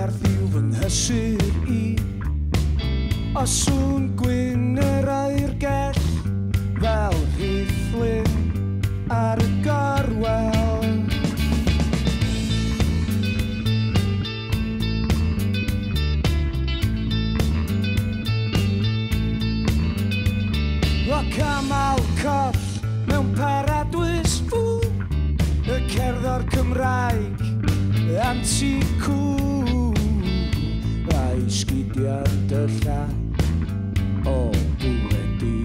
ar ddiw fy nghysur I. O sŵn gwyn yr oergell fel rhithlyn ar y gorwel. O camal coll mewn paradwys fw, y cerddor Cymraeg anti-cw, a'i sgidiant y llall o bwedi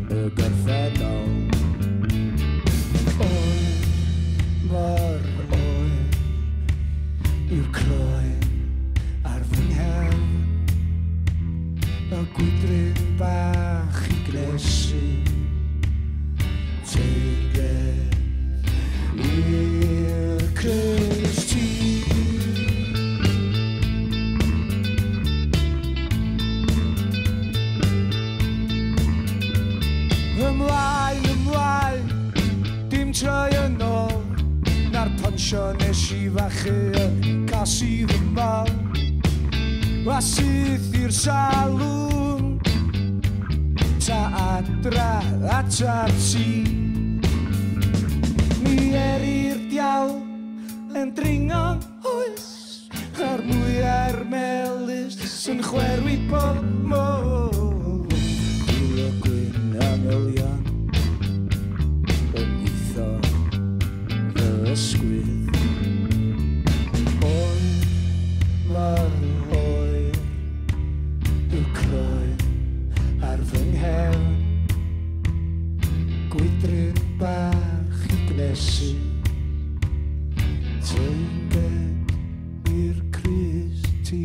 y gorffennol. Oer, mor oer, yw'r croen ar fy nghefn, y gwydryn bach I gnesu, Teyrnged i'r Christi. Ymlaen, ymlaen, dim troi yn ôl, na'r ponsio nes I fachu yn casu fy mol. A syth i'r salwn, ta adra a ta'r tŷ. Mi i'r diawl yn dringo'n oes, a'r mwyar melys yn chwerwi pob môr. Dwylo gwyn amelion yn gweithio fy ysgwydd. Oer, mor oer, yw'r croen ar fy nghefn, gwydryn bach I gnesu, Teyrnged i'r Christi.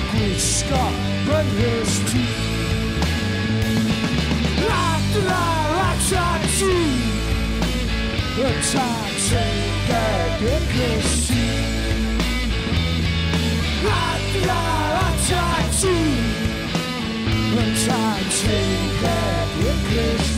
Gwisgo fy nghysdi, adra a tatu, y Teyrnged i'r Christi. Adra a tatu, y Teyrnged i'r Christi.